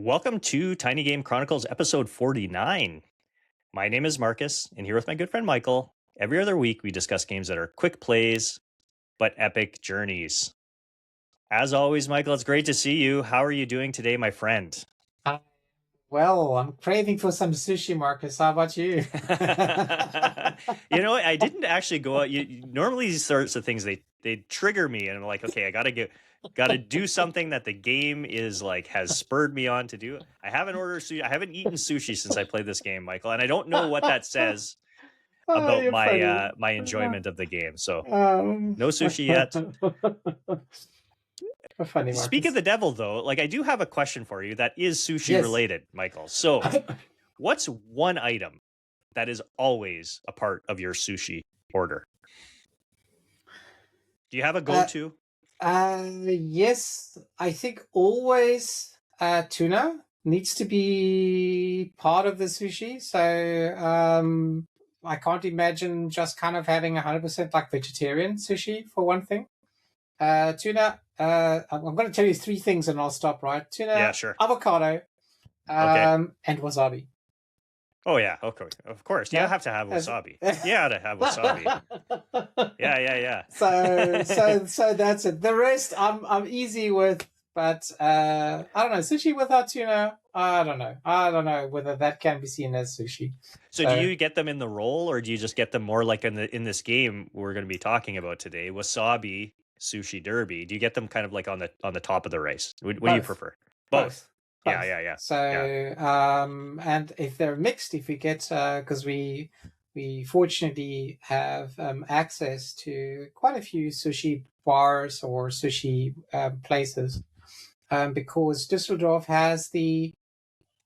Welcome to Tiny Game Chronicles episode 49. My name is Marcus, and here with my good friend Michael, every other week we discuss games that are quick plays, but epic journeys. As always, Michael, it's great to see you. How are you doing today, my friend? Well, I'm craving for some sushi, Marcus. How about you? You know, I didn't actually go out. Normally these sorts of things, they trigger me, and I'm like, okay, I gotta do something that the game is like has spurred me on to do. I haven't ordered sushi. I haven't eaten sushi since I played this game, Michael, and I don't know what that says about You're funny. my enjoyment of the game. So Um, no sushi yet. Funny, Speak of Marcus. the devil, though, like I do have a question for you that is sushi Yes. related, Michael. So what's one item that is always a part of your sushi order? Do you have a go-to? Yes, I think always tuna needs to be part of the sushi. So I can't imagine just kind of having 100% like vegetarian sushi for one thing. Tuna, I'm going to tell you three things and I'll stop, right? Tuna, Yeah, sure. avocado, and wasabi. Oh yeah, okay, of course. You have to have wasabi. You gotta have wasabi. Yeah. So that's it. The rest I'm easy with, but I don't know. Sushi without tuna, I don't know whether that can be seen as sushi. So do you get them in the roll, or do you just get them more like in this game we're going to be talking about today, Wasabi Sushi Derby? Do you get them kind of like on the top of the rice? What do you prefer? Both. Yeah. So, and if they're mixed, if we get, because we fortunately have access to quite a few sushi bars or sushi places, because Düsseldorf has the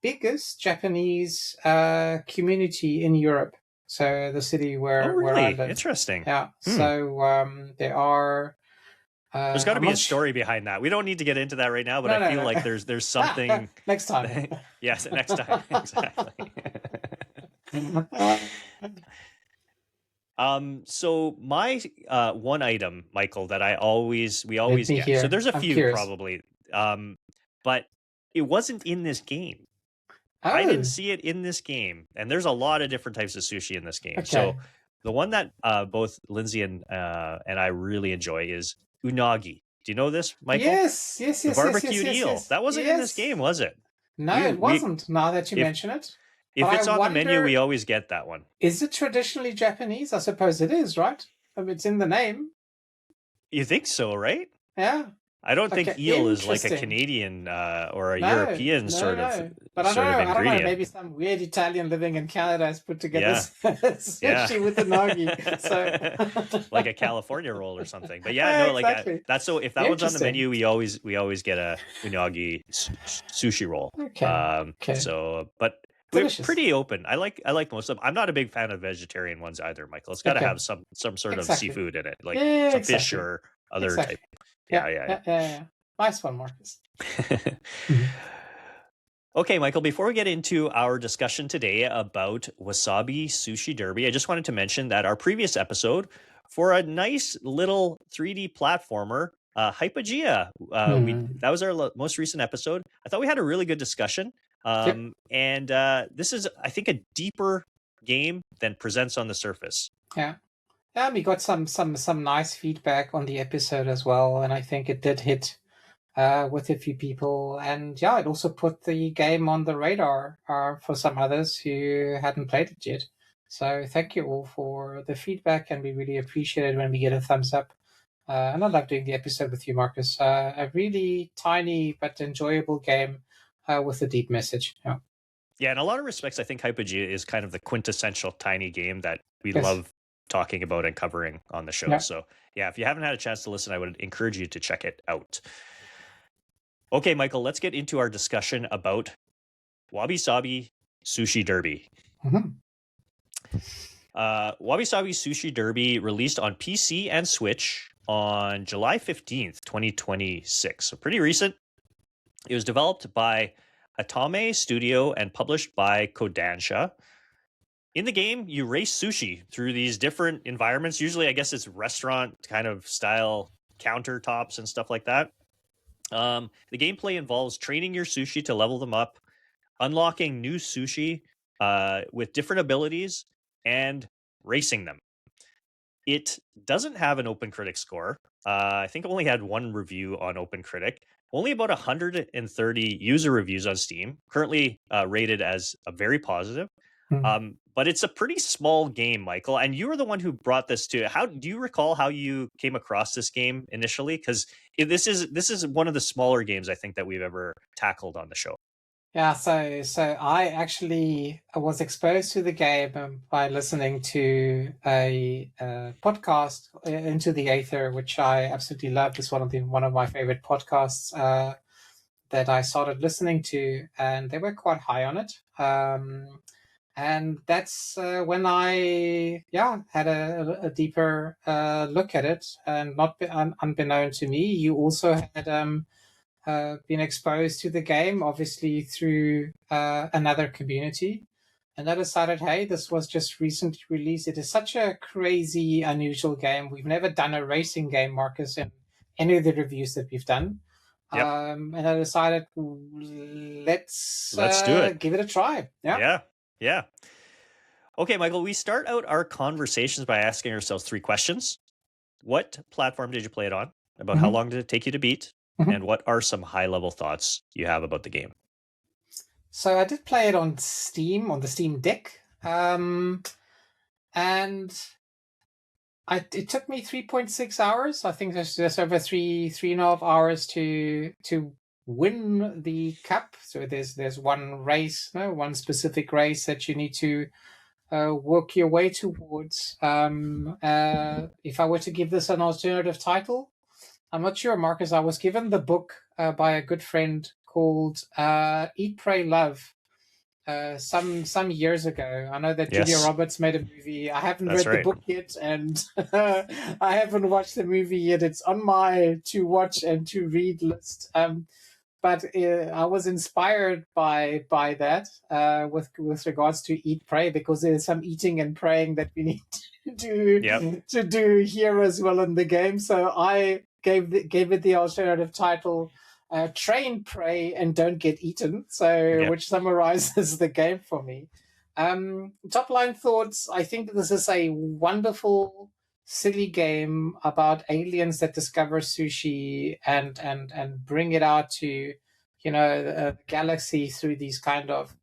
biggest Japanese community in Europe. So the city where I live. Interesting. Yeah. So there are. There's got to be a story behind that. We don't need to get into that right now, but I feel like there's something. Next time. Yes, next time. Exactly. So my one item, Michael, that we always get. Hear. So there's a I'm few curious. probably. But it wasn't in this game. Oh. I didn't see it in this game, and there's a lot of different types of sushi in this game. Okay. So the one that both Lindsay and I really enjoy is unagi. Do you know this, Michael? Yes. The barbecued eel. That wasn't in this game, was it? No, it wasn't. Now that you mention it. If it's on the menu, we always get that one. Is it traditionally Japanese? I suppose it is, right? I mean, it's in the name. You think so, right? Yeah. I don't think eel is like a Canadian or a European sort of ingredient. I don't know. Maybe some weird Italian living in Canada has put together sushi with the nagi. So like a California roll or something. But yeah, no, exactly. That's so. If that one's on the menu, we always get a unagi sushi roll. Okay. So, but we're pretty open. I like most of them. I'm not a big fan of vegetarian ones either, Michael. It's got to have some sort of seafood in it, like some fish or other type. Yeah. Nice one, Marcus. Okay, Michael, before we get into our discussion today about Wasabi Sushi Derby, I just wanted to mention that our previous episode for a nice little 3D platformer, Hypogea, that was our most recent episode. I thought we had a really good discussion. And this is, I think, a deeper game than presents on the surface. Yeah. Yeah, we got some nice feedback on the episode as well, and I think it did hit with a few people. And yeah, it also put the game on the radar for some others who hadn't played it yet. So thank you all for the feedback, and we really appreciate it when we get a thumbs up. And I love doing the episode with you, Marcus. A really tiny but enjoyable game with a deep message. Yeah, in a lot of respects, I think Hypogea is kind of the quintessential tiny game that we love talking about and covering on the show. Yeah. So yeah, if you haven't had a chance to listen, I would encourage you to check it out. Okay, Michael, let's get into our discussion about Wabisabi Sushi Derby. Wabisabi Sushi Derby released on PC and Switch on July 15th, 2026. So pretty recent. It was developed by ITAMAE Studio and published by Kodansha. In the game, you race sushi through these different environments. Usually, I guess it's restaurant kind of style countertops and stuff like that. The gameplay involves training your sushi to level them up, unlocking new sushi with different abilities, and racing them. It doesn't have an OpenCritic score. I think it only had one review on OpenCritic. Only about 130 user reviews on Steam. Currently rated as a very positive. Mm. But it's a pretty small game, Michael. And you were the one who brought this to. How do you recall how you came across this game initially? Because this is one of the smaller games I think that we've ever tackled on the show. Yeah, so I actually was exposed to the game by listening to a podcast, Into the Aether, which I absolutely loved. It's one of my favorite podcasts that I started listening to, and they were quite high on it. And that's when I had a deeper look at it, and not unbeknown to me, you also had been exposed to the game, obviously through another community. And I decided, hey, this was just recently released. It is such a crazy, unusual game. We've never done a racing game, Marcus, in any of the reviews that we've done. Yep. And I decided, let's do it. give it a try. Yeah. Yeah. Okay, Michael, we start out our conversations by asking ourselves three questions. What platform did you play it on? About how long did it take you to beat? And what are some high-level thoughts you have about the game? So I did play it on Steam, on the Steam Deck. And it took me 3.6 hours. I think there's just over 3.5 hours to win the cup. So there's one race, one specific race that you need to work your way towards. If I were to give this an alternative title, I'm not sure, Marcus. I was given the book by a good friend called Eat, Pray, Love some years ago. I know that Julia Roberts made a movie. I haven't read the book yet, and I haven't watched the movie yet. It's on my to watch and to read list. But I was inspired by that with regards to Eat, Pray, because there's some eating and praying that we need to do here as well in the game. So I gave it the alternative title, Train, Pray, and Don't Get Eaten, which summarizes the game for me. Top line thoughts, I think this is a wonderful, silly game about aliens that discover sushi and bring it out to the galaxy through these kind of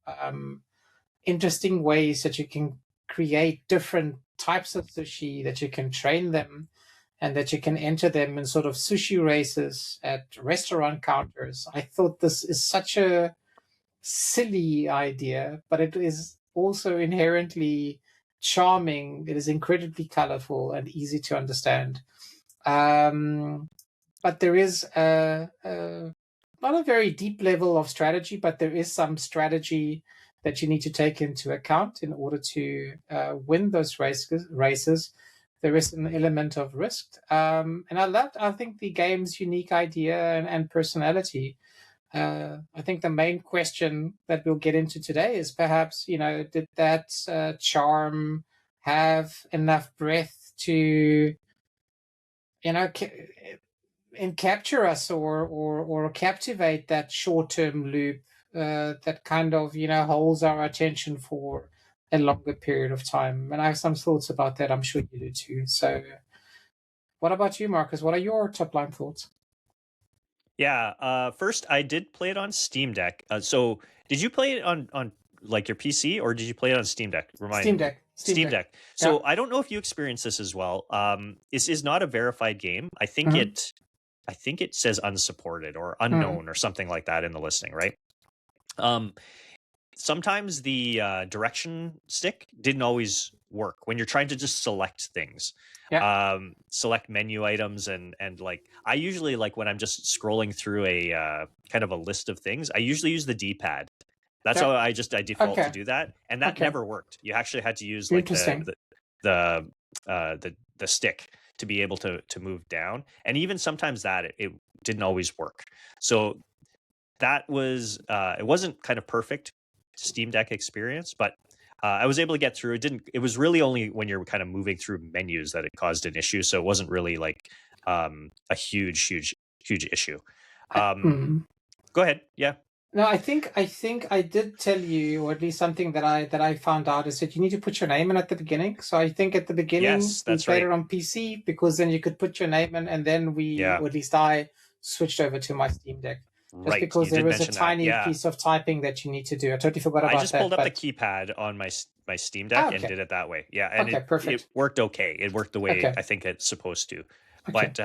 interesting ways that you can create different types of sushi, that you can train them, and that you can enter them in sort of sushi races at restaurant counters. I thought this is such a silly idea, but it is also inherently charming. It is incredibly colorful and easy to understand. But there is not a very deep level of strategy, but there is some strategy that you need to take into account in order to win those races. There is an element of risk. And I think the game's unique idea and personality. I think the main question that we'll get into today is perhaps, did that charm have enough breadth to, capture us or captivate that short-term loop that kind of, holds our attention for a longer period of time. And I have some thoughts about that. I'm sure you do too. So what about you, Marcus? What are your top line thoughts? Yeah. First, I did play it on Steam Deck. So did you play it on like your PC, or did you play it on Steam Deck? Steam Deck. Steam Deck. So I don't know if you experienced this as well. This is not a verified game. I think it says unsupported or unknown or something like that in the listing, right? Sometimes the direction stick didn't always work when you're trying to just select things. Select menu items and like I usually, like when I'm just scrolling through a kind of a list of things, I usually use the D-pad. That's how I default to do that, and that never worked. You actually had to use like the stick to be able to move down, and even sometimes that it didn't always work. So that was it wasn't kind of perfect Steam Deck experience, but I was able to get through. It was really only when you're kind of moving through menus that it caused an issue. So it wasn't really like a huge issue. Go ahead. Yeah. No, I think I did tell you, or at least something that I found out, is that you need to put your name in at the beginning. So I think at the beginning Yes, we that's played right. it on PC because then you could put your name in, and then Yeah. or at least I switched over to my Steam Deck. Just Right. because You did there is a mention that. tiny Yeah. piece of typing that you need to do. I totally forgot I about just pulled that, up the but keypad on my Steam Deck and okay. did it that way. Yeah, and Okay, it perfect. worked okay. It worked the way Okay. I think it's supposed to. Okay. But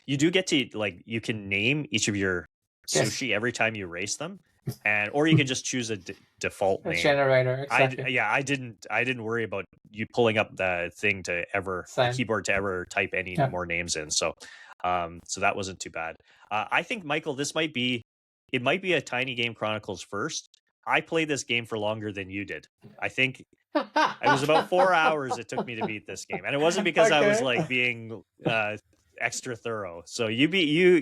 you do get to like you can name each of your Yes. sushi every time you race them, and or you can just choose a default A name. generator, exactly. I didn't worry about you pulling up the thing to the Same. keyboard to ever type any Yeah. more names in. So so that wasn't too bad. I think Michael, this might be a Tiny Game Chronicles first. I played this game for longer than you did. I think it was about 4 hours it took me to beat this game, and it wasn't because I was Okay. like being extra thorough. So you yeah,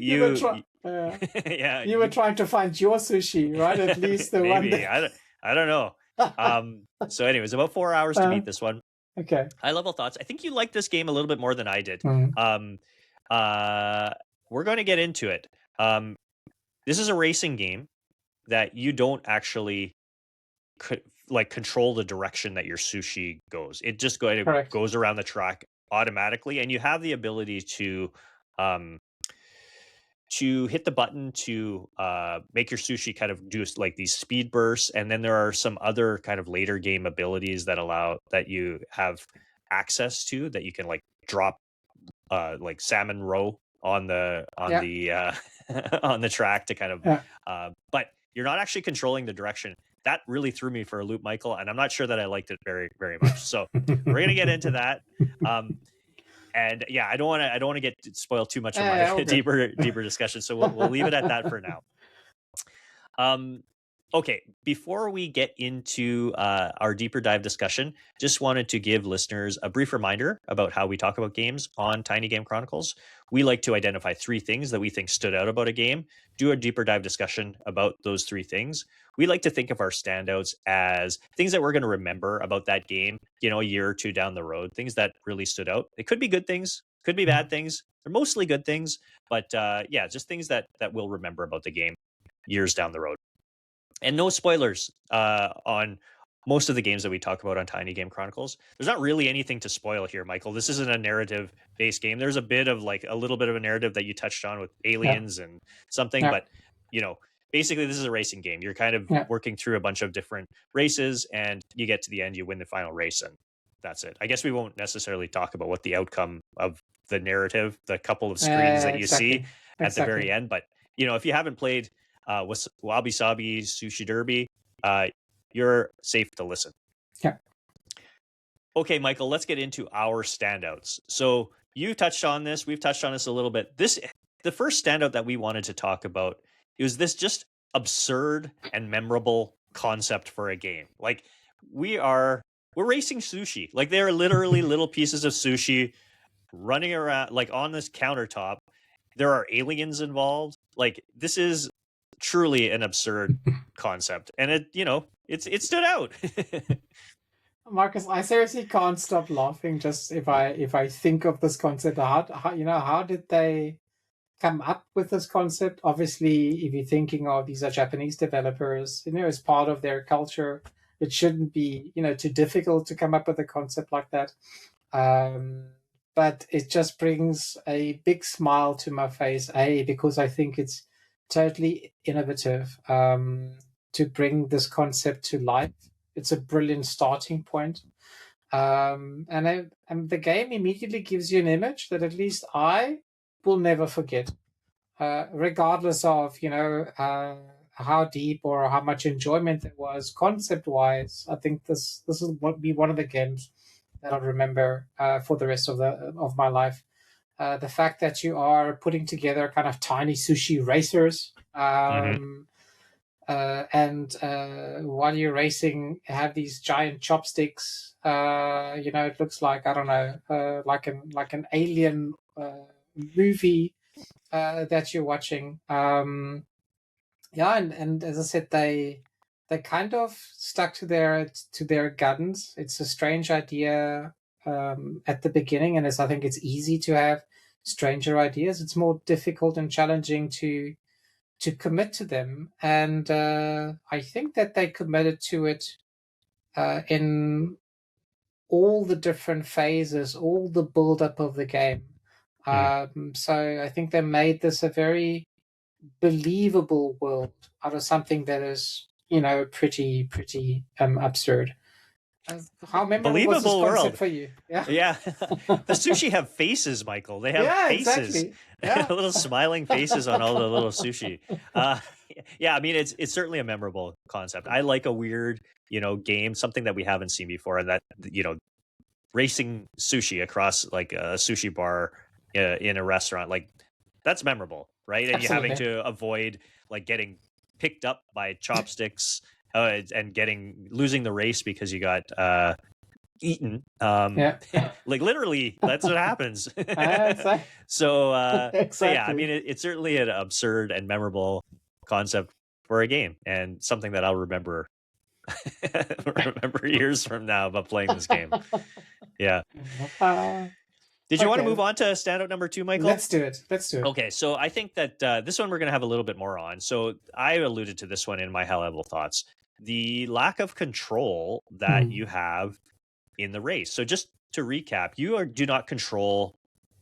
You were trying to find your sushi, right? At least the one maybe that... I don't know. So anyways, about 4 hours to beat this one. Okay. High level thoughts. I think you like this game a little bit more than I did. Mm. We're going to get into it. This is a racing game that you don't actually control the direction that your sushi goes. It just goes around the track automatically, and you have the ability to hit the button to make your sushi kind of do like these speed bursts, and then there are some other kind of later game abilities that allow that you have access to, that you can like drop like salmon roe on the on the track to kind of but you're not actually controlling the direction. That really threw me for a loop, Michael, and I'm not sure that I liked it very, very much. So we're gonna get into that. And yeah, I don't want to get spoiled too much of my deeper discussion. So we'll leave it at that for now. Okay, before we get into our deeper dive discussion, just wanted to give listeners a brief reminder about how we talk about games on Tiny Game Chronicles. We like to identify 3 things that we think stood out about a game, do a deeper dive discussion about those 3 things. We like to think of our standouts as things that we're going to remember about that game, a year or 2 down the road, things that really stood out. It could be good things, could be bad things. They're mostly good things, but yeah, just things that we'll remember about the game years down the road. And no spoilers on most of the games that we talk about on Tiny Game Chronicles. There's not really anything to spoil here, Michael. This isn't a narrative-based game. There's a little bit of a narrative that you touched on with aliens and something, but basically this is a racing game. You're kind of working through a bunch of different races, and you get to the end, you win the final race, and that's it. I guess we won't necessarily talk about what the outcome of the narrative, the couple of screens that you see at the very end, but if you haven't played Wabisabi Sushi Derby, you're safe to listen. Yeah. Okay, Michael, let's get into our standouts. So you touched on this. We've touched on this a little bit. The first standout that we wanted to talk about is this just absurd and memorable concept for a game. Like we're racing sushi. Like they're literally little pieces of sushi running around like on this countertop. There are aliens involved. Like this is truly an absurd concept, and it stood out. Marcus, I seriously can't stop laughing just if I think of this concept. How did they come up with this concept? Obviously, if you're thinking of these are Japanese developers, as part of their culture, it shouldn't be too difficult to come up with a concept like that. But it just brings a big smile to my face, because I think it's totally innovative to bring this concept to life. It's a brilliant starting point. And the game immediately gives you an image that at least I will never forget, regardless of, how deep or how much enjoyment there was concept-wise. I think this will be one of the games that I'll remember for the rest of my life. The fact that you are putting together kind of tiny sushi racers, and while you're racing, have these giant chopsticks. It looks like, I don't know, like an alien movie that you're watching. And as I said, they kind of stuck to their guns. It's a strange idea at the beginning, and I think it's easy to have stranger ideas. It's more difficult and challenging to to commit to them, and I think that they committed to it in all the different phases, all the build up of the game. So I think they made this a very believable world out of something that is, pretty absurd. How memorable was this Believable concept world for you? Yeah. Yeah. The sushi have faces, Michael. They have Yeah, faces. exactly. Yeah. Little smiling faces on all the little sushi. Yeah, I mean it's certainly a memorable concept. I like a weird, game, something that we haven't seen before, and that racing sushi across like a sushi bar in a restaurant, like that's memorable, right? And you having Absolutely. to avoid like getting picked up by chopsticks and losing the race because you got eaten. Yeah. Like literally, that's what happens. Exactly. So yeah, I Exactly. mean, it's certainly an absurd and memorable concept for a game, and something that I'll remember years from now about playing this game. Yeah. Did you want to Okay. move on to standout number 2, Michael? Let's do it. Okay, so I think that this one we're going to have a little bit more on. So I alluded to this one in my high level thoughts. The lack of control that you have in the race. So just to recap, do not control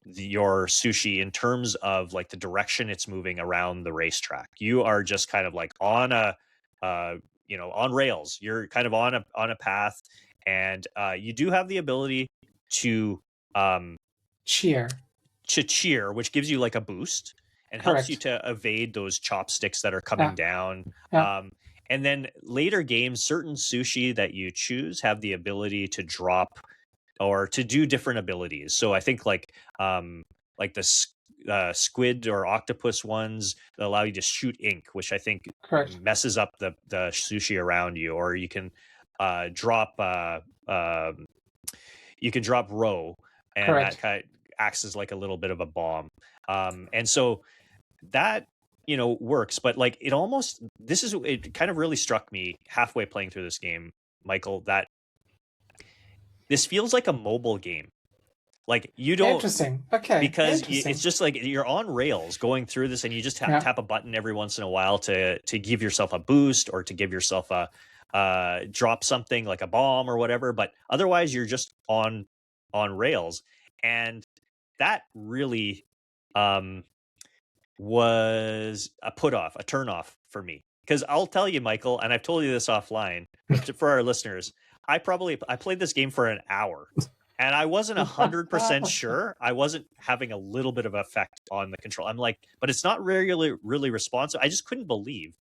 your sushi in terms of like the direction it's moving around the racetrack. You are just kind of like on on rails. You're kind of on a path, and you do have the ability to cheer, which gives you like a boost and helps you to evade those chopsticks that are coming down. Yeah. And then later games, certain sushi that you choose have the ability to drop or to do different abilities. So I think like the squid or octopus ones that allow you to shoot ink, which I think messes up the sushi around you. Or you can drop roe, and that kind of acts as like a little bit of a bomb. And so that works, but like it kind of really struck me halfway playing through this game, Michael, that this feels like a mobile game. Like you don't interesting. Okay. Because it's just like you're on rails going through this, and you just tap a button every once in a while to give yourself a boost or to give yourself a drop something like a bomb or whatever, but otherwise you're just on rails. And that really was a turn off for me, because I'll tell you, Michael, and I've told you this offline, but for our listeners, I played this game for an hour, and I wasn't 100% sure. I wasn't having a little bit of effect on the control. I'm like, but it's not really responsive. I just couldn't believe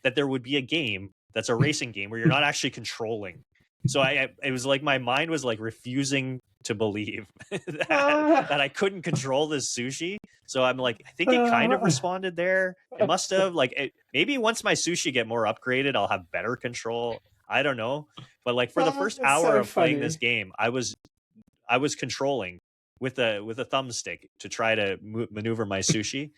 that there would be a game that's a racing game where you're not actually controlling. So it was like my mind was like refusing to believe that I couldn't control this sushi. So I'm like, I think it kind of responded there. It must have maybe once my sushi get more upgraded, I'll have better control. I don't know. But like for the first hour of playing this game, I was controlling with a thumbstick to try to maneuver my sushi.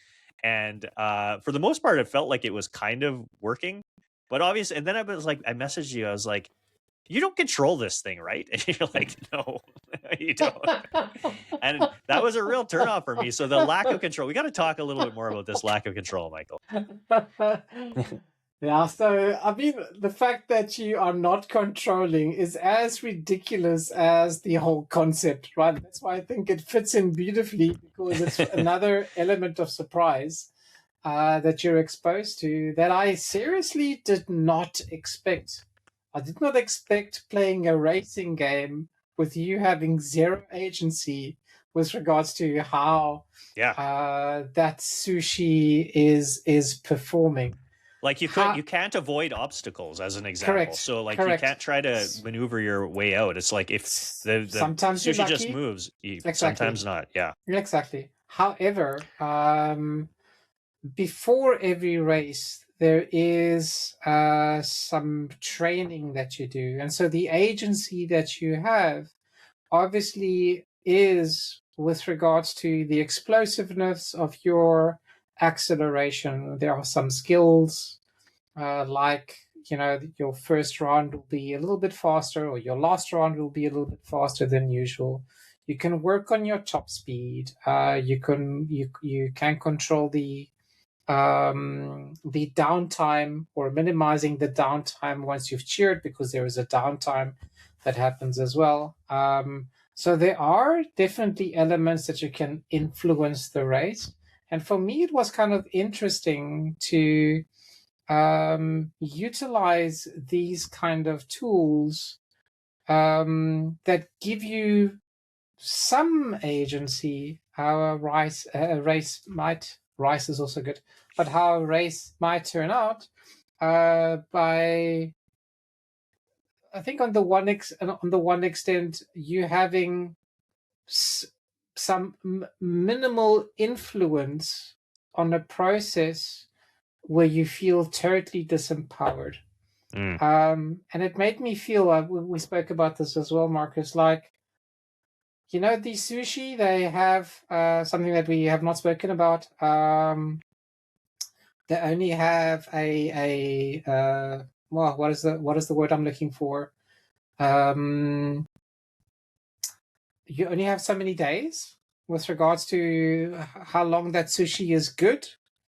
And for the most part, it felt like it was kind of working. But obviously, and then I was like, I messaged you. I was like, you don't control this thing, right? And you're like, no, you don't. And that was a real turnoff for me. So the lack of control, we got to talk a little bit more about this lack of control, Michael. Yeah, so I mean, the fact that you are not controlling is as ridiculous as the whole concept, right? That's why I think it fits in beautifully, because it's another element of surprise that you're exposed to that I seriously did not expect. I did not expect playing a racing game with you having zero agency with regards to how that sushi is performing. Like you can't avoid obstacles, as an example. Correct. So like you can't try to maneuver your way out. It's like if the sometimes sushi just moves, sometimes not. Yeah. Exactly. However, before every race, there is some training that you do. And so the agency that you have obviously is with regards to the explosiveness of your acceleration. There are some skills like, your first round will be a little bit faster, or your last round will be a little bit faster than usual. You can work on your top speed. You can control the the downtime, or minimizing the downtime once you've cheered, because there is a downtime that happens as well. So there are definitely elements that you can influence the race. And for me, it was kind of interesting to utilize these kind of tools that give you some agency how a race might, rice is also good, but how a race might turn out by, I think on the one extent, you having some minimal influence on a process where you feel totally disempowered. Mm. And it made me feel, we spoke about this as well, Marcus, like, you know, the sushi, they have something that we have not spoken about. They only have well, what is the word I'm looking for? You only have so many days with regards to how long that sushi is good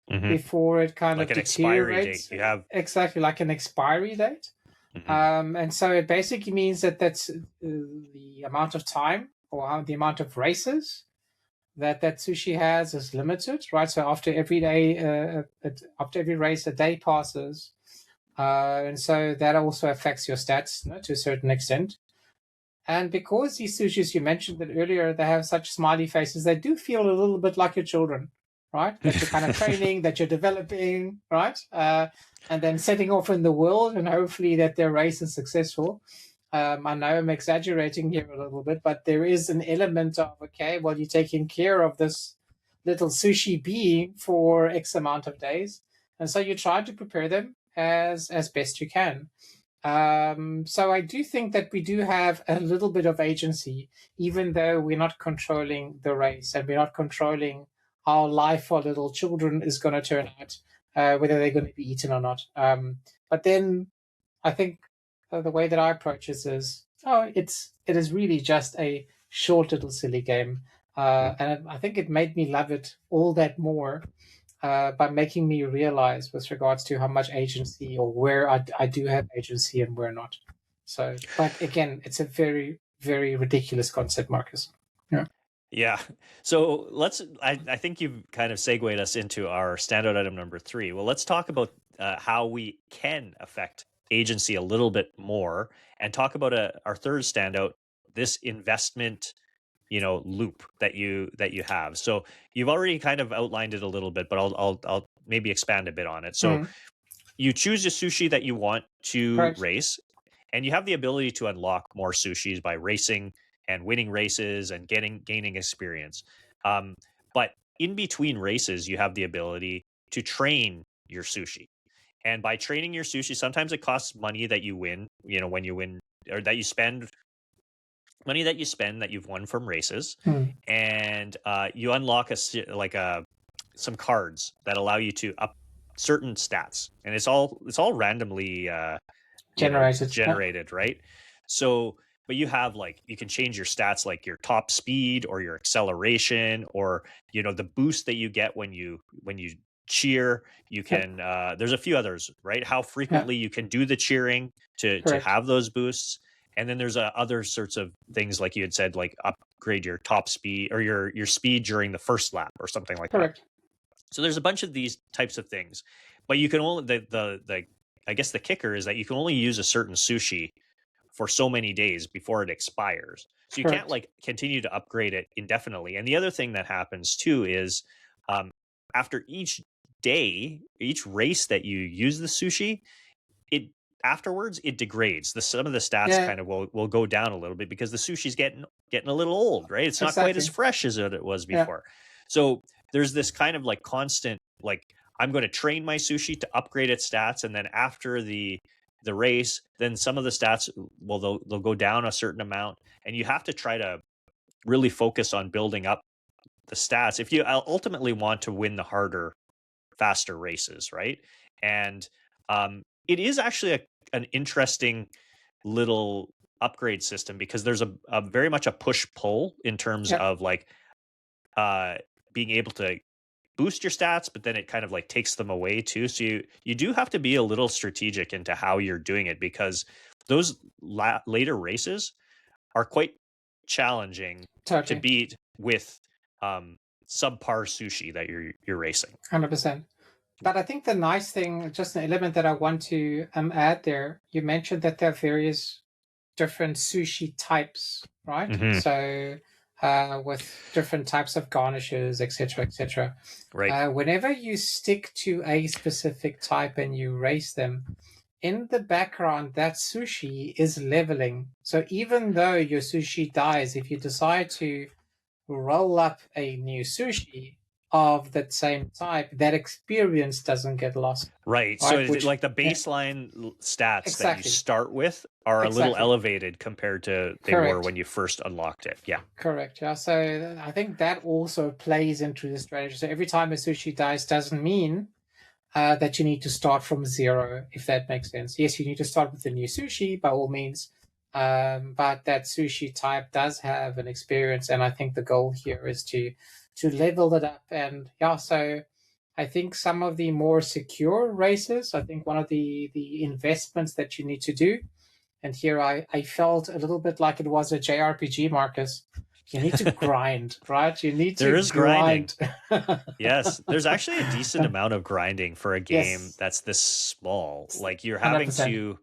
before it kind Like of an expiry date. deteriorates. You have Exactly, like an expiry date. And so it basically means that that's the amount of time, or the amount of races that sushi has is limited, right? So after every day, after every race, a day passes, and so that also affects your stats, to a certain extent. And because these sushis, you mentioned that earlier, they have such smiley faces, they do feel a little bit like your children, right? That you're kind of training, that you're developing, right? And then setting off in the world, and hopefully that their race is successful. I know I'm exaggerating here a little bit, but there is an element of, okay, well, you're taking care of this little sushi being for X amount of days. And so you try to prepare them as best you can. So I do think that we do have a little bit of agency, even though we're not controlling the race, and we're not controlling how life for little children is going to turn out, whether they're going to be eaten or not. But then I think the way that I approach this is, it is really just a short little silly game, and I think it made me love it all that more, by making me realize with regards to how much agency, or where I do have agency and where not. So, but again, it's a very, very ridiculous concept, Marcus. Yeah. Yeah. So I think you've kind of segued us into our standout item number 3. Well, let's talk about how we can affect agency a little bit more, and talk about our third standout, this investment, loop that you have. So you've already kind of outlined it a little bit, but I'll maybe expand a bit on it. So you choose a sushi that you want to Correct. race, and you have the ability to unlock more sushis by racing and winning races and gaining experience. But in between races, you have the ability to train your sushi. And by training your sushi, sometimes it costs money that you win, when you win, or that you spend money that you spend that you've won from races. And you unlock some cards that allow you to up certain stats, and it's all randomly generated, right? So, but you have, like, you can change your stats, like your top speed or your acceleration, or the boost that you get when you cheer. You can there's a few others, right? How frequently you can do the cheering to have those boosts. And then there's other sorts of things, like you had said, like upgrade your top speed, or your speed during the first lap, or something like that. So there's a bunch of these types of things, but you can only the I guess the kicker is that you can only use a certain sushi for so many days before it expires. So you can't continue to upgrade it indefinitely. And the other thing that happens too is, after each day, each race that you use the sushi, afterwards it degrades. Some of the stats kind of will go down a little bit, because the sushi's getting a little old, right? It's not quite as fresh as it was before. So there's this kind of constant, I'm going to train my sushi to upgrade its stats, and then after the race, then some of the stats they'll go down a certain amount, and you have to try to really focus on building up the stats if you ultimately want to win the harder, faster races, right? And it is actually an interesting little upgrade system, because there's a very much a push pull in terms of being able to boost your stats, but then it kind of like takes them away too. So you do have to be a little strategic into how you're doing it, because those later races are quite challenging to Totally. beat with subpar sushi that you're racing. 100%. But I think the nice thing, just an element that I want to add there, you mentioned that there are various different sushi types, right? Hmm. So with different types of garnishes, etc., etc. Right. Whenever you stick to a specific type and you race them, in the background, that sushi is leveling. So even though your sushi dies, if you decide to roll up a new sushi of that same type, that experience doesn't get lost, Right. So right? Which, like the yeah, baseline stats that you exactly, start with are a little exactly, elevated compared to they were correct. when you first unlocked it. Yeah. Correct. Yeah. So I think that also plays into the strategy. So every time a sushi dies doesn't mean that you need to start from zero, if that makes sense. Yes, you need to start with the new sushi by all means, but that sushi type does have an experience, and I think the goal here is to level it up. And yeah, so I think some of the more secure races, I think one of the investments that you need to do, and here I felt a little bit like it was a JRPG, Marcus. You need to grind, right? You need There to is grinding. grind. Yes, there's actually a decent amount of grinding for a game Yes, that's this small. Like you're having 100%.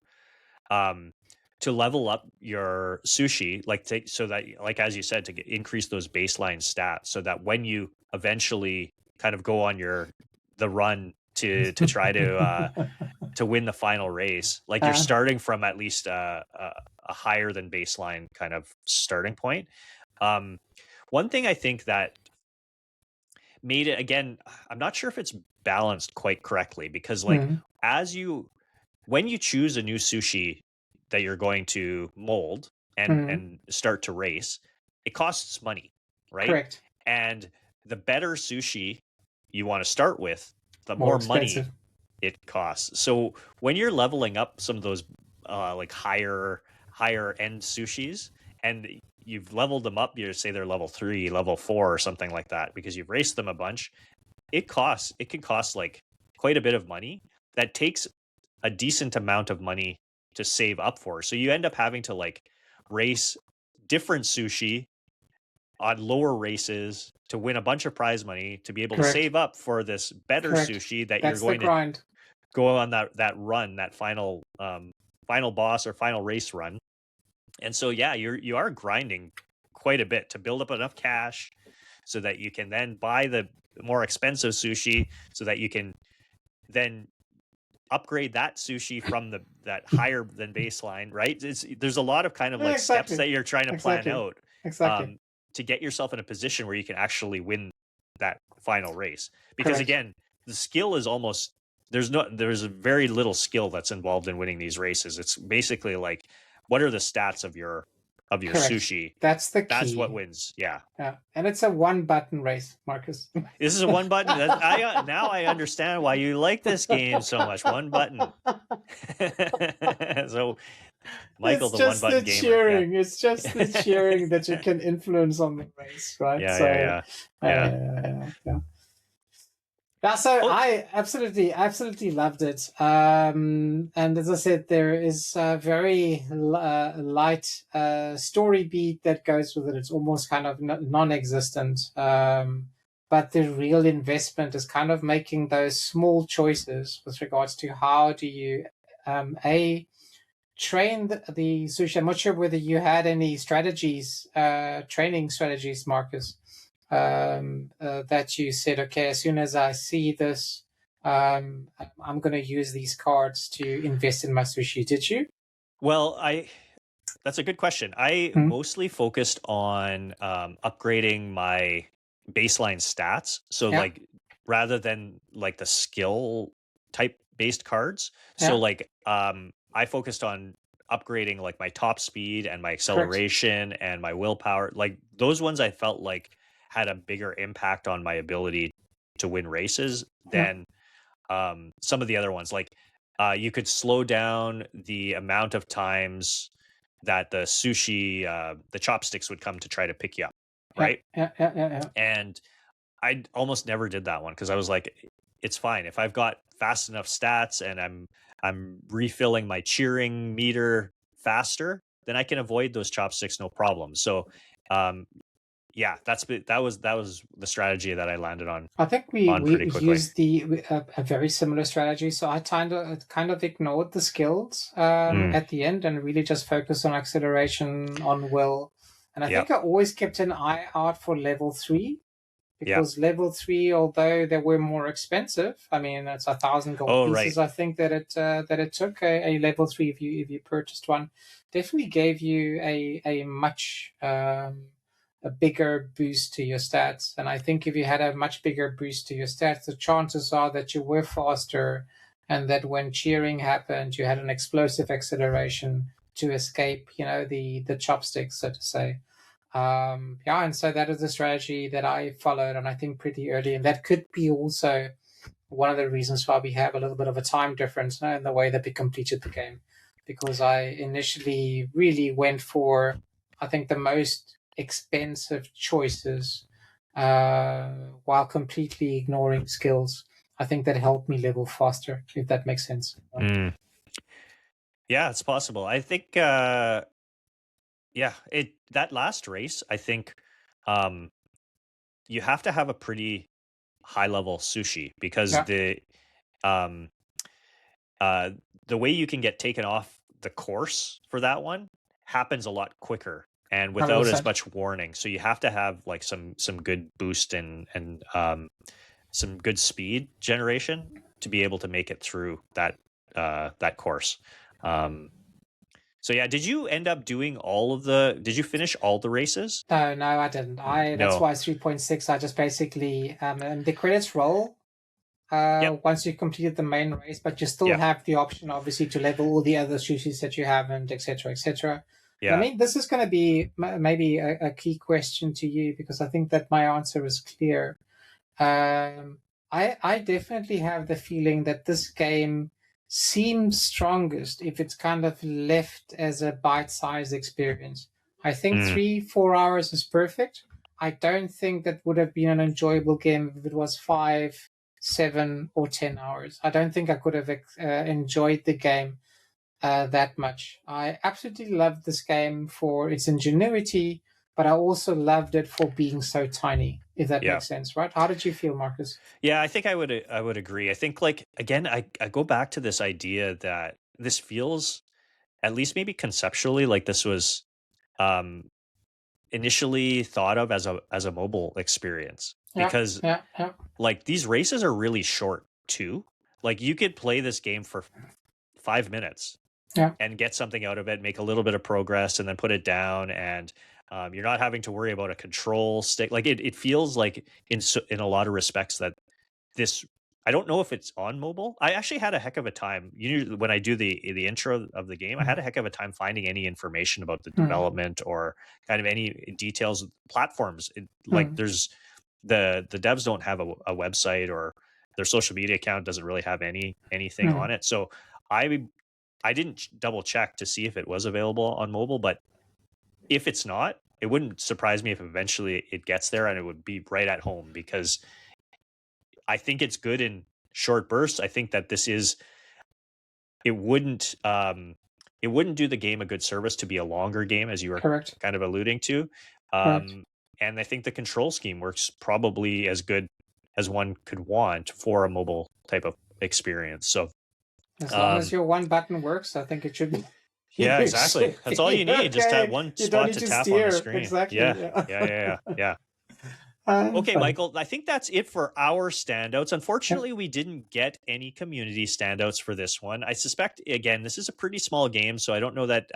um to level up your sushi, like so that, like as you said, to increase those baseline stats, so that when you eventually kind of go on the run to try to win the final race, like you're Uh, starting from at least a higher than baseline kind of starting point. Um, one thing I think that made it, again, I'm not sure if it's balanced quite correctly, because like mm, as you when you choose a new sushi that you're going to mold mm, and start to race, it costs money, right? correct. And the better sushi you want to start with, the More more money expensive. it costs. So when you're leveling up some of those like higher end sushis, and you've leveled them up, you say they're level 3, level 4 or something like that, because you've raced them a bunch, it can cost like quite a bit of money. That takes a decent amount of money to save up for. So you end up having to like race different sushi on lower races to win a bunch of prize money to be able to Correct. save up for this better Correct. sushi that you're That's the going to grind. go on that run, that final boss or final race run. And so yeah, you are grinding quite a bit to build up enough cash so that you can then buy the more expensive sushi, so that you can then upgrade that sushi from that higher than baseline, right? There's a lot of kind of Yeah, like steps exactly. that you're trying to plan Exactly. out Exactly. to get yourself in a position where you can actually win that final race. Because Correct. again, the skill is almost there's very little skill that's involved in winning these races. It's basically like, what are the stats of your Correct. sushi? That's the That's what key. wins. Yeah. Yeah. And it's a one button race, Marcus. This is a one button. Now I understand why you like this game so much. One button. So, Michael, It's the one just the button gamer. Yeah. cheering. It's just the cheering that you can influence on the race, right? Yeah, So, yeah, yeah. Yeah. yeah. Yeah, so Oh, I absolutely loved it. And as I said, there is a very light story beat that goes with it. It's almost kind of non-existent. But the real investment is kind of making those small choices with regards to how do you, a train the sushi. I'm not sure whether you had any strategies, training strategies, Marcus, that you said, okay, as soon as I see this, I'm going to use these cards to invest in my sushi. Did you? well, that's a good question. I Hmm. mostly focused on upgrading my baseline stats. So Yeah, like, rather than like the skill type based cards. So yeah, like I focused on upgrading like my top speed and my correct. acceleration and my willpower. Like those ones I felt like had a bigger impact on my ability to win races Yeah, than some of the other ones. Like you could slow down the amount of times that the chopsticks would come to try to pick you up, yeah, right? yeah, yeah, yeah, yeah. And I almost never did that one because I was like, it's fine if I've got fast enough stats and I'm refilling my cheering meter faster, then I can avoid those chopsticks no problem. So, um, yeah, that was the strategy that I landed I think we on we pretty quickly. used a very similar strategy. So I kind of ignored the skills Mm, at the end and really just focused on acceleration, on will. And I yeah, think I always kept an eye out for level 3, yeah. because level 3, although they were more expensive, I mean it's 1,000 gold Oh, right. pieces. I think that it took a level 3, if you purchased one, definitely gave you a much a bigger boost to your stats. And I think if you had a much bigger boost to your stats, the chances are that you were faster, and that when cheering happened, you had an explosive acceleration to escape, the chopsticks, so to say. Yeah, and so that is the strategy that I followed, and I think pretty early, and that could be also one of the reasons why we have a little bit of a time difference, in the way that we completed the game, because I initially really went for, I think, the most expensive choices, while completely ignoring skills. I think that helped me level faster, if that makes sense. Mm, yeah, it's possible. I think, yeah, that last race, I think, um, you have to have a pretty high level sushi because Yeah, um uh the way you can get taken off the course for that one happens a lot quicker and without as 100%. much warning. So you have to have like some good boost and some good speed generation to be able to make it through that course. Um so yeah, did you end up doing did you finish all the races? No, no, I didn't. That's No. why it's 3.6. I just basically, and the credits roll Yep. once you completed the main race, but you still Yeah. have the option, obviously, to level all the other sushis that you haven't, etc., etc. And I Yeah. mean, this is going to be maybe a key question to you, because I think that my answer is clear. I definitely have the feeling that this game seems strongest if it's kind of left as a bite-sized experience. I think Mm, 3-4 hours is perfect. I don't think that would have been an enjoyable game if it was 5, 7, or 10 hours. I don't think I could have enjoyed the game that much. I absolutely loved this game for its ingenuity, but I also loved it for being so tiny, if that yeah. makes sense, right? How did you feel, Marcus? Yeah, I think I would agree. I think like again, I go back to this idea that this feels at least maybe conceptually like this was um initially thought of as a mobile experience Yeah, because yeah, yeah, like these races are really short too. Like you could play this game for 5 minutes yeah. and get something out of it, make a little bit of progress, and then put it down. And you're not having to worry about a control stick. Like it feels like in a lot of respects that this I don't know if it's on mobile. I actually had a heck of a time. When I do the intro of the game, I had a heck of a time finding any information about the Mm, development or kind of any details of platforms. Like mm, there's the devs don't have a website or their social media account doesn't really have anything mm. on it. So I I didn't double check to see if it was available on mobile, but if it's not, it wouldn't surprise me if eventually it gets there and it would be right at home because I think it's good in short bursts. I think that it wouldn't it wouldn't do the game a good service to be a longer game as you were Correct, kind of alluding to. correct. Um and I think the control scheme works probably as good as one could want for a mobile type of experience. So As long as um your one button works, I think it should be. yeah, You exactly. should That's all be you need. Just have okay. one You don't spot need to to tap on the steer. screen. Exactly. Yeah. Yeah. Yeah. Okay, Funny. Michael, I think that's it for our standouts. Yeah. Unfortunately, we didn't get any community standouts for this one. I suspect, again, this is a pretty small game, so I don't know that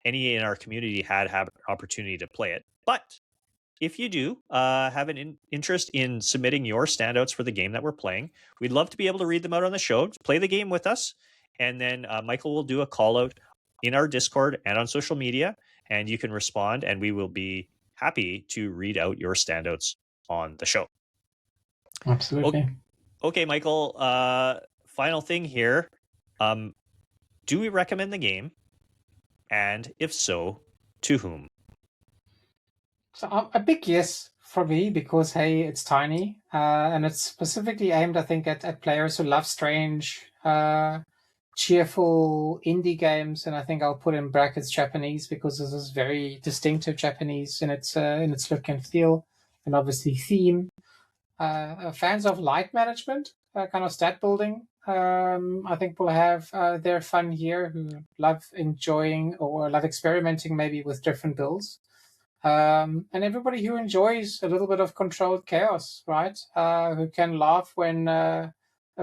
any in our community have an opportunity to play it. But if you do have an interest in submitting your standouts for the game that we're playing, we'd love to be able to read them out on the show. Play the game with us, and then Michael will do a call out in our Discord and on social media, and you can respond, and we will be happy to read out your standouts on the show. Absolutely. Okay, Michael. Final thing here. Um, do we recommend the game? And if so, to whom? So a big yes for me because, hey, it's tiny, and it's specifically aimed, I think, at players who love strange, cheerful indie games. And I think I'll put in brackets Japanese because this is very distinctive Japanese in its look and feel, and obviously theme. Fans of light management, kind of stat building, I think will have their fun here, who love enjoying or love experimenting maybe with different builds. And everybody who enjoys a little bit of controlled chaos, right? Who can laugh when a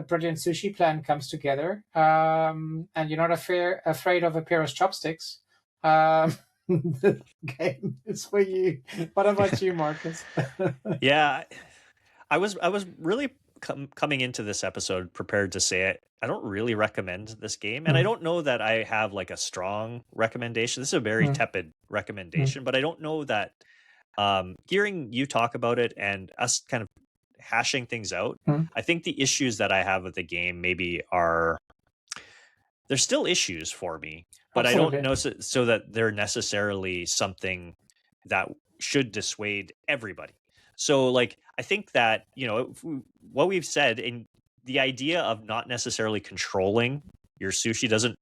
brilliant sushi plan comes together, and you're not afraid of a pair of chopsticks. The game is for you. What about you, Marcus? Yeah, I was really coming into this episode prepared to say it. I don't really recommend this game, and I don't know that I have like a strong recommendation. This is a very tepid recommendation, but I don't know that hearing you talk about it and us kind of hashing things out, I think the issues that I have with the game maybe are, there's still issues for me, but Absolutely. I don't know so that they're necessarily something that should dissuade everybody. So like, I think that, what we've said, in the idea of not necessarily controlling your sushi doesn't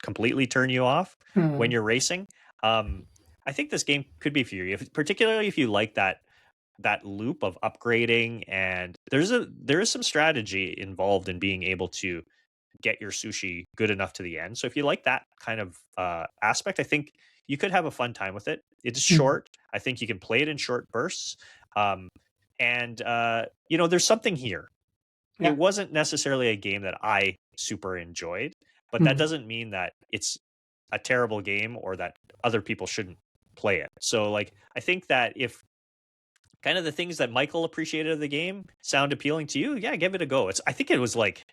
completely turn you off when you're racing. I think this game could be for you, particularly if you like that loop of upgrading, and there is some strategy involved in being able to get your sushi good enough to the end. So if you like that kind of aspect, I think you could have a fun time with it. It's short. I think you can play it in short bursts. And there's something here. Yeah. It wasn't necessarily a game that I super enjoyed, but that doesn't mean that it's a terrible game or that other people shouldn't play it. So like, I think that if kind of the things that Michael appreciated of the game sound appealing to you, yeah, give it a go. I think it was like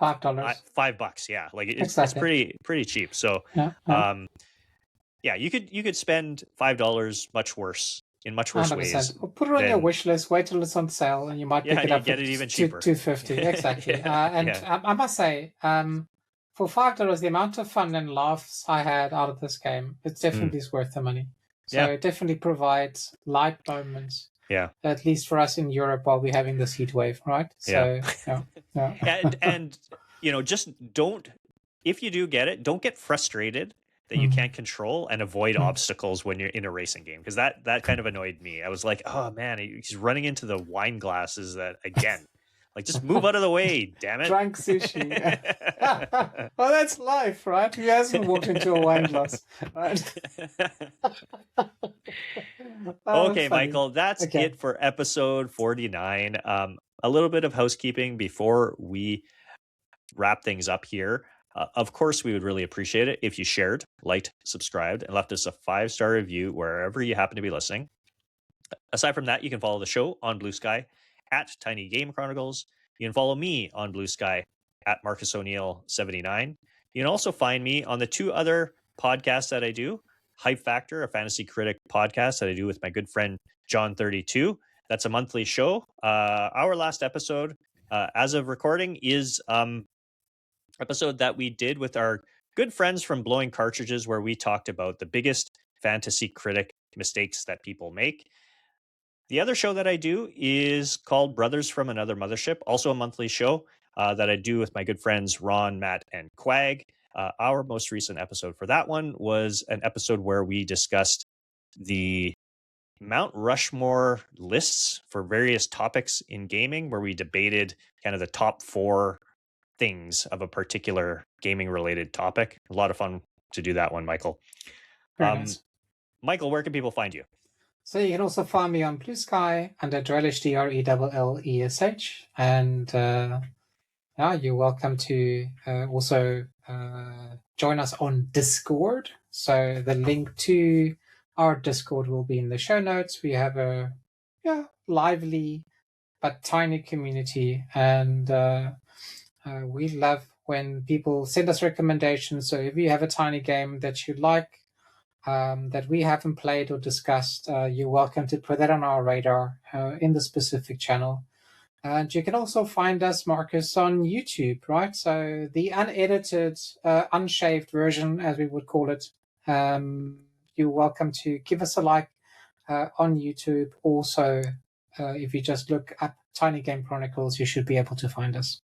$5. $5. Yeah. Like it's Exactly. pretty cheap. So, yeah, you could spend $5 much worse in much worse 100%. Ways. Or put it on your wish list. Wait till it's on sale, and you might pick it up get it even cheaper. $2.50. Exactly. I must say, for $5, the amount of fun and laughs I had out of this game, it's definitely worth the money. So it definitely provides light moments. Yeah. At least for us in Europe while we're having this heat wave, right? So yeah. and just don't, if you do get it, don't get frustrated that you can't control and avoid obstacles when you're in a racing game, because that kind of annoyed me. I was like, oh man, he's running into the wine glasses again. Like, just move out of the way, damn it. Drunk sushi. Well, that's life, right? Who hasn't walked into a wine glass? Right? Okay, Michael, that's it for episode 49. A little bit of housekeeping before we wrap things up here. Of course, we would really appreciate it if you shared, liked, subscribed, and left us a 5-star review wherever you happen to be listening. Aside from that, you can follow the show on Blue Sky at Tiny Game Chronicles. You can follow me on Blue Sky at Marcus O'Neill 79. You can also find me on the 2 other podcasts that I do. Hype Factor, a fantasy critic podcast that I do with my good friend John 32. That's a monthly show. Our last episode, as of recording, is episode that we did with our good friends from Blowing Cartridges, where we talked about the biggest fantasy critic mistakes that people make. The other show that I do is called Brothers from Another Mothership, also a monthly show that I do with my good friends Ron, Matt, and Quag. Our most recent episode for that one was an episode where we discussed the Mount Rushmore lists for various topics in gaming, where we debated kind of the top 4 things of a particular gaming related topic. A lot of fun to do that one, Michael. Nice. Michael, where can people find you? So you can also find me on Blue Sky under Drellish, DRELLESH. And you're welcome to also join us on Discord. So the link to our Discord will be in the show notes. We have a lively but tiny community, and we love when people send us recommendations. So if you have a tiny game that you like, that we haven't played or discussed, you're welcome to put that on our radar in the specific channel. And you can also find us, Marcus, on YouTube, right? So the unedited, unshaved version, as we would call it. You're welcome to give us a like, on YouTube. Also, if you just look up Tiny Game Chronicles, you should be able to find us.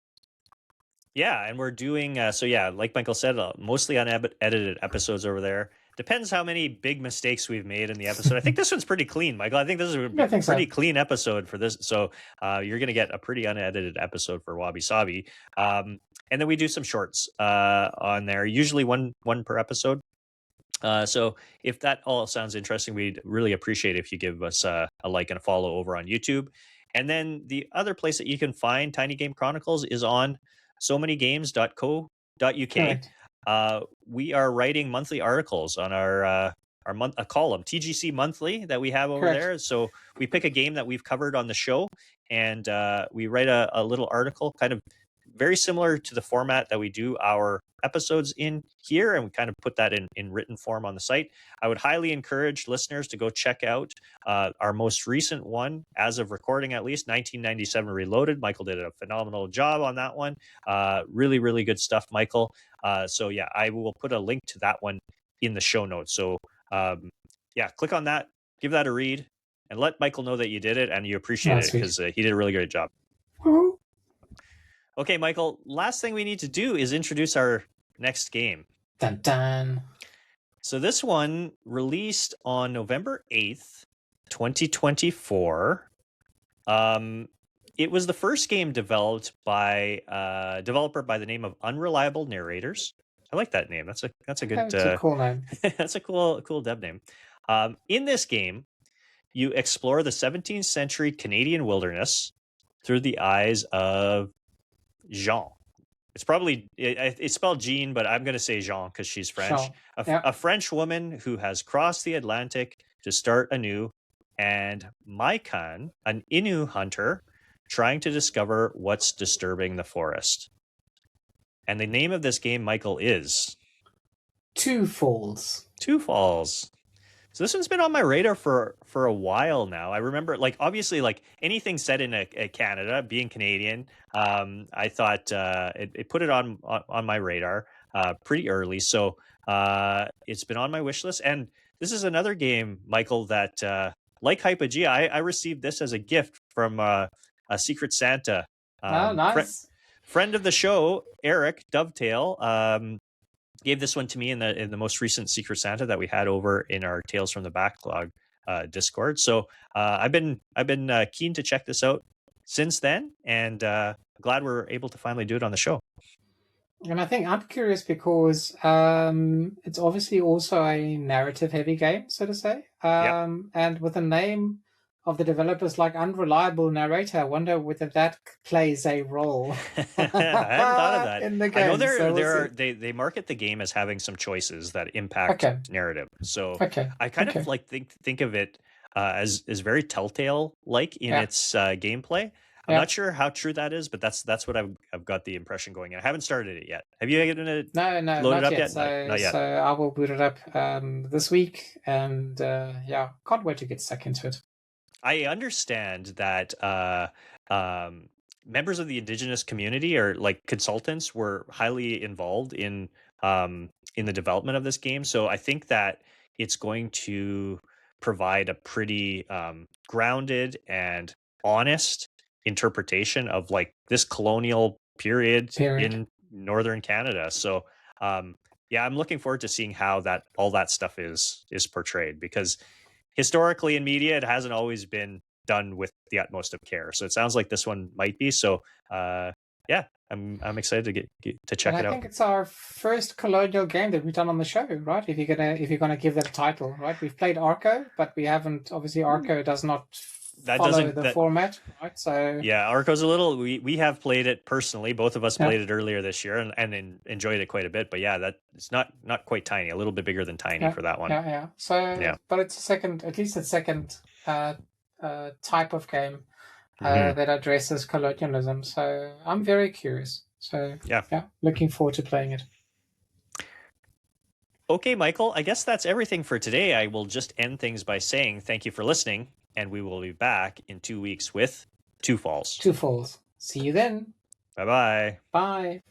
Yeah, and we're doing like Michael said, mostly unedited episodes over there. Depends how many big mistakes we've made in the episode. I think this one's pretty clean, Michael. I think this is a pretty clean episode for this. So you're going to get a pretty unedited episode for Wabisabi. And then we do some shorts on there, usually one per episode. So if that all sounds interesting, we'd really appreciate if you give us a like and a follow over on YouTube. And then the other place that you can find Tiny Game Chronicles is on somanygames.co.uk. We are writing monthly articles on our column, TGC Monthly, that we have over there. So we pick a game that we've covered on the show, and we write a little article, kind of very similar to the format that we do our episodes in here, and we kind of put that in written form on the site. I would highly encourage listeners to go check out our most recent one, as of recording at least, 1997 Reloaded. Michael did a phenomenal job on that one. Really, really good stuff, Michael. So yeah, I will put a link to that one in the show notes. So yeah, click on that, give that a read, and let Michael know that you did it and you appreciate it, because he did a really great job. Woo-hoo. Okay, Michael, last thing we need to do is introduce our next game. Dun, dun. So this one released on November 8th, 2024. It was the first game developed by a developer by the name of Unreliable Narrators. I like that name. That's a good That's a cool name. That's a cool dev name. In this game, you explore the 17th century Canadian wilderness through the eyes of Jean. It's spelled Jean, but I'm going to say Jean because she's French. A French woman who has crossed the Atlantic to start anew, and Maikan, an Innu hunter, trying to discover what's disturbing the forest. And the name of this game, Michael, is Two Falls. Two Falls. So this one's been on my radar for a while now. I remember, obviously, anything set in Canada, being Canadian, I thought it put it on my radar pretty early. So it's been on my wish list. And this is another game, Michael, that like Hypogea, I received this as a gift from a Secret Santa. Nice. Friend of the show, Eric Dovetail, gave this one to me in the most recent Secret Santa that we had over in our Tales from the Backlog Discord. So I've been keen to check this out since then, and glad we're able to finally do it on the show. And I think I'm curious because it's obviously also a narrative-heavy game, so to say. And with a name of the developers like Unreliable Narrator, I wonder whether that plays a role. I hadn't thought of that. In the game. I know they market the game as having some choices that impact narrative. So I kind of think of it as very Telltale in its gameplay. I'm not sure how true that is, but that's what I've got the impression going in. I haven't started it yet. Have you loaded up yet? Not yet. So I will boot it up this week, and can't wait to get stuck into it. I understand that members of the indigenous community, or consultants, were highly involved in the development of this game. So I think that it's going to provide a pretty grounded and honest interpretation of this colonial period in northern Canada. So I'm looking forward to seeing how all that stuff is portrayed, because historically in media, it hasn't always been done with the utmost of care. So it sounds like this one might be. So I'm excited to check it out. I think it's our first colonial game that we've done on the show, right? If you're gonna give that a title, right? We've played Arco, but we haven't. Obviously, Arco does not follow the format, right? So yeah, Arco's a little. We have played it personally. Both of us played it earlier this year and enjoyed it quite a bit. But yeah, that it's not quite Tiny. A little bit bigger than Tiny for that one. Yeah. So but it's at least a second type of game that addresses colonialism. So I'm very curious. So looking forward to playing it. Okay, Michael, I guess that's everything for today. I will just end things by saying thank you for listening, and we will be back in 2 weeks with Two Falls. Two Falls. See you then. Bye-bye. Bye.